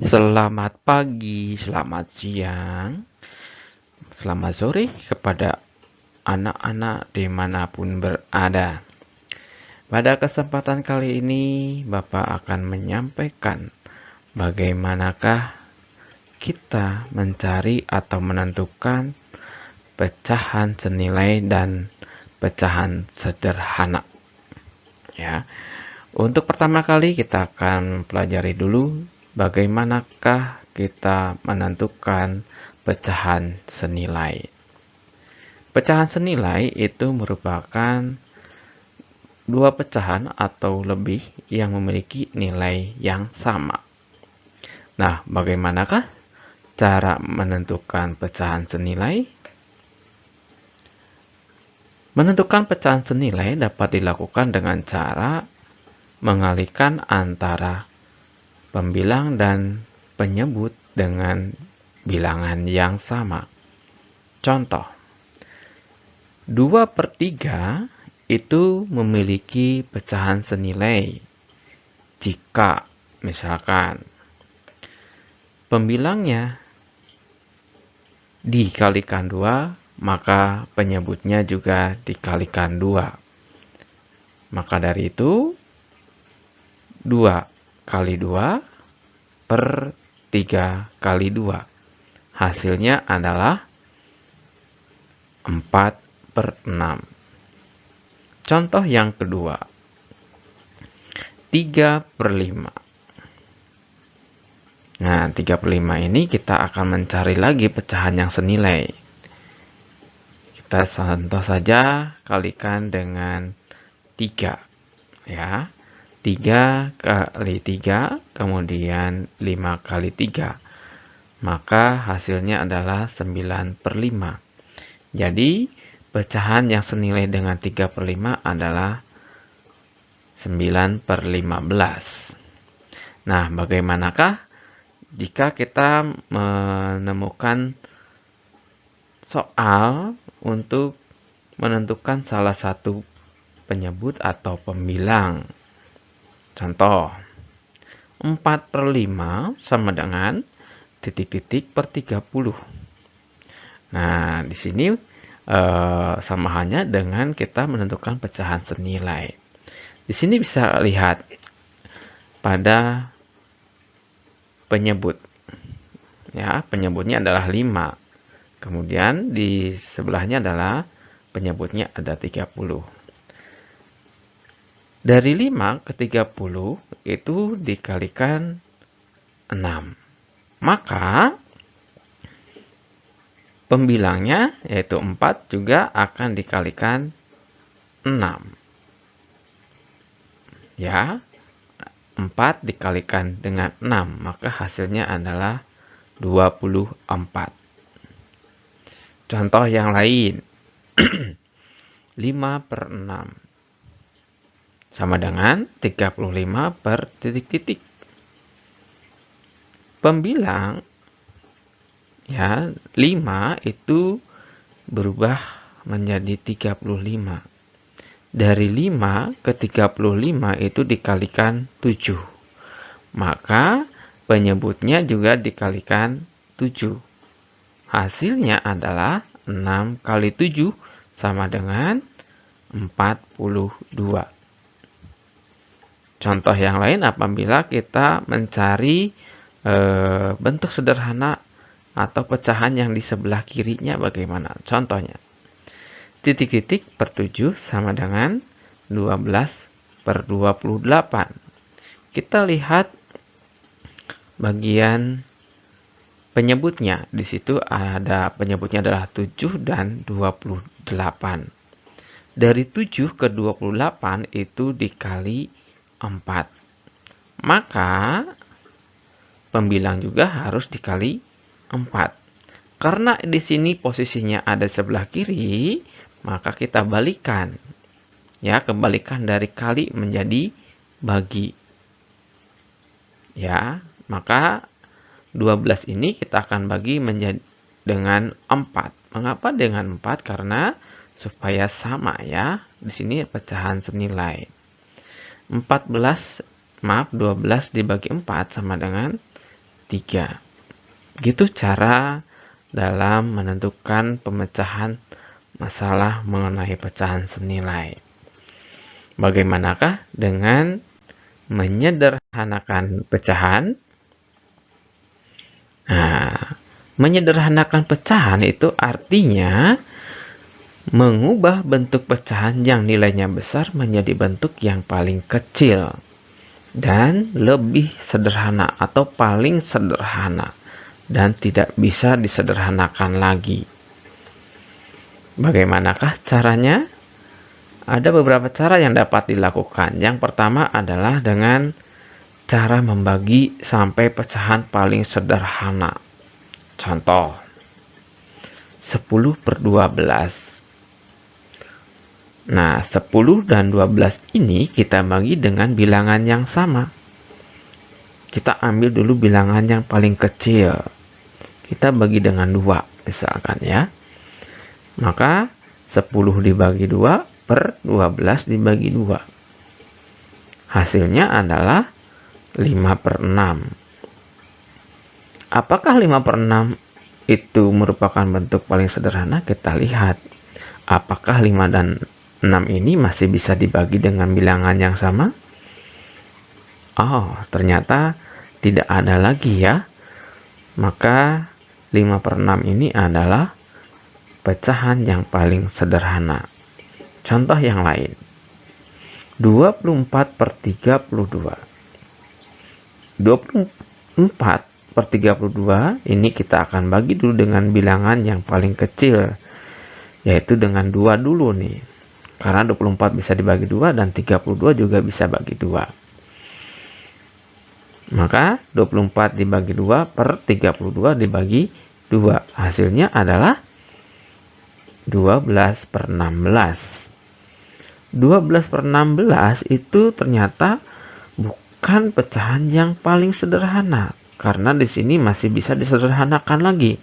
Selamat pagi, selamat siang, selamat sore kepada anak-anak dimanapun berada. Pada kesempatan kali ini, Bapak akan menyampaikan bagaimanakah kita mencari atau menentukan pecahan senilai dan pecahan sederhana. Ya, untuk pertama kali kita akan pelajari dulu bagaimanakah kita menentukan pecahan senilai. Pecahan senilai itu merupakan dua pecahan atau lebih yang memiliki nilai yang sama. Nah, bagaimanakah cara menentukan pecahan senilai? Menentukan pecahan senilai dapat dilakukan dengan cara mengalihkan antara pembilang dan penyebut dengan bilangan yang sama. Contoh, 2/3 itu memiliki pecahan senilai jika misalkan pembilangnya dikalikan 2, maka penyebutnya juga dikalikan 2. Maka dari itu 2 kali 2 per 3 kali 2. Hasilnya adalah 4/6. Contoh yang kedua, 3/5. Nah, 3/5 ini kita akan mencari lagi pecahan yang senilai. Kita contoh saja kalikan dengan 3. Ya, 3 kali 3, kemudian 5 kali 3. Maka hasilnya adalah 9/5. Jadi, pecahan yang senilai dengan 3/5 adalah 9/15. Nah, bagaimanakah jika kita menemukan soal untuk menentukan salah satu penyebut atau pembilang? Contoh, 4/5 sama dengan titik-titik per 30. Nah, di sini sama halnya dengan kita menentukan pecahan senilai. Di sini bisa lihat pada penyebut. Ya, penyebutnya adalah 5. Kemudian di sebelahnya adalah penyebutnya ada 30. Dari 5 ke 30 itu dikalikan 6. Maka pembilangnya yaitu 4 juga akan dikalikan 6. Ya, 4 dikalikan dengan 6, maka hasilnya adalah 24. Contoh yang lain, 5/6 sama dengan 35 per titik-titik. Pembilang ya, 5 itu berubah menjadi 35. Dari 5 ke 35 itu dikalikan 7. Maka penyebutnya juga dikalikan 7. Hasilnya adalah 6 kali 7 sama dengan 42. Contoh yang lain apabila kita mencari bentuk sederhana atau pecahan yang di sebelah kirinya bagaimana? Contohnya, titik-titik per 7 sama dengan 12/28. Kita lihat bagian penyebutnya. Di situ ada penyebutnya adalah 7 dan 28. Dari 7 ke 28 itu dikali 4. Maka pembilang juga harus dikali 4. Karena di sini posisinya ada sebelah kiri, maka kita balikan. Ya, kebalikan dari kali menjadi bagi. Ya, maka 12 ini kita akan bagi menjadi dengan 4. Mengapa dengan 4? Karena supaya sama ya. Di sini pecahan senilai. 12 dibagi 4 sama dengan 3. Gitu cara dalam menentukan pemecahan masalah mengenai pecahan senilai. Bagaimanakah dengan menyederhanakan pecahan? Nah, menyederhanakan pecahan itu artinya mengubah bentuk pecahan yang nilainya besar menjadi bentuk yang paling kecil dan lebih sederhana atau paling sederhana dan tidak bisa disederhanakan lagi. Bagaimanakah caranya? Ada beberapa cara yang dapat dilakukan. Yang pertama adalah dengan cara membagi sampai pecahan paling sederhana. Contoh, 10/12. Nah, 10 dan 12 ini kita bagi dengan bilangan yang sama. Kita ambil dulu bilangan yang paling kecil. Kita bagi dengan 2, misalkan ya. Maka 10 dibagi 2 per 12 dibagi 2. Hasilnya adalah 5/6. Apakah 5/6 itu merupakan bentuk paling sederhana? Kita lihat. Apakah 5 dan 6 ini masih bisa dibagi dengan bilangan yang sama? Oh, ternyata tidak ada lagi ya. Maka 5/6 ini adalah pecahan yang paling sederhana. Contoh yang lain. 24/32. 24/32 ini kita akan bagi dulu dengan bilangan yang paling kecil, yaitu dengan 2 dulu nih. Karena 24 bisa dibagi 2 dan 32 juga bisa bagi 2. Maka 24 dibagi 2 per 32 dibagi 2. Hasilnya adalah 12/16. 12/16 itu ternyata bukan pecahan yang paling sederhana. Karena di sini masih bisa disederhanakan lagi.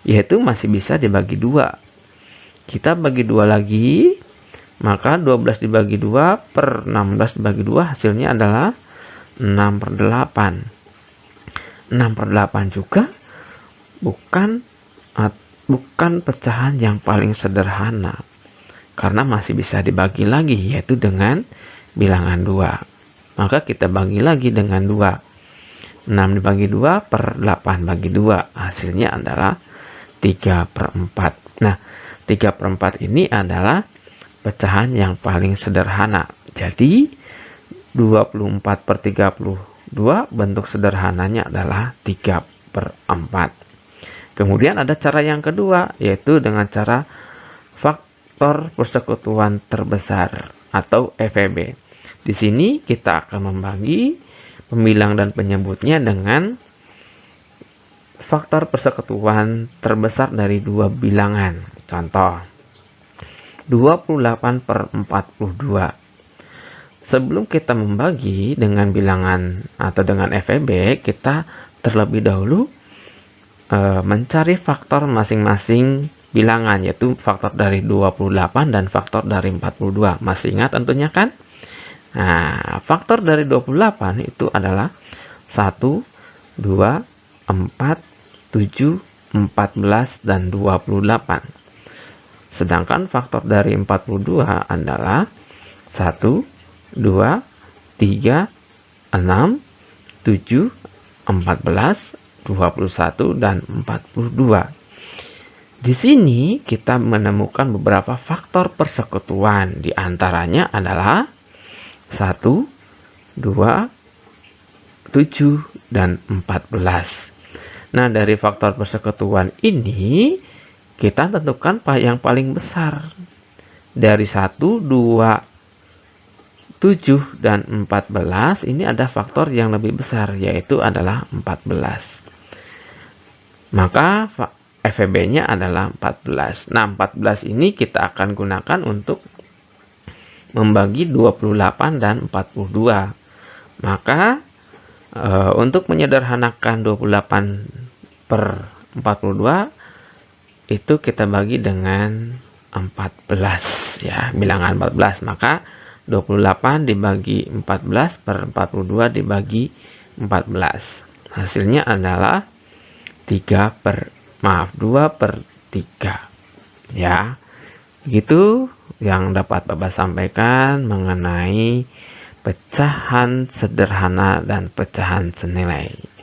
Yaitu masih bisa dibagi 2. Kita bagi 2 lagi. Maka 12 dibagi 2 per 16 dibagi 2 hasilnya adalah 6/8. 6/8 juga bukan pecahan yang paling sederhana. Karena masih bisa dibagi lagi, yaitu dengan bilangan 2. Maka kita bagi lagi dengan 2. 6 dibagi 2 per 8 bagi 2. Hasilnya adalah 3/4. Nah, 3/4 ini adalah pecahan yang paling sederhana. Jadi 24/32 bentuk sederhananya adalah 3/4. Kemudian ada cara yang kedua, yaitu dengan cara faktor persekutuan terbesar atau FEB. Di sini kita akan membagi pembilang dan penyebutnya dengan faktor persekutuan terbesar dari 2 bilangan. Contoh, 28/42. Sebelum kita membagi dengan bilangan atau dengan FEB, kita terlebih dahulu mencari faktor masing-masing bilangan, yaitu faktor dari 28 dan faktor dari 42. Masih ingat tentunya kan? Nah, faktor dari 28 itu adalah 1, 2, 4, 7, 14, dan 28. Sedangkan faktor dari 42 adalah 1, 2, 3, 6, 7, 14, 21, dan 42. Di sini kita menemukan beberapa faktor persekutuan. Di antaranya adalah 1, 2, 7, dan 14. Nah, dari faktor persekutuan ini kita tentukan yang paling besar. Dari 1, 2, 7, dan 14 ini ada faktor yang lebih besar, yaitu adalah 14. Maka FEB-nya adalah 14. Nah, 14 ini kita akan gunakan untuk membagi 28 dan 42. Maka untuk menyederhanakan 28/42 itu kita bagi dengan 14 ya, bilangan 14. Maka 28 dibagi 14 per 42 dibagi 14. Hasilnya adalah 2/3 ya. Begitu yang dapat Bapak sampaikan mengenai pecahan sederhana dan pecahan senilai.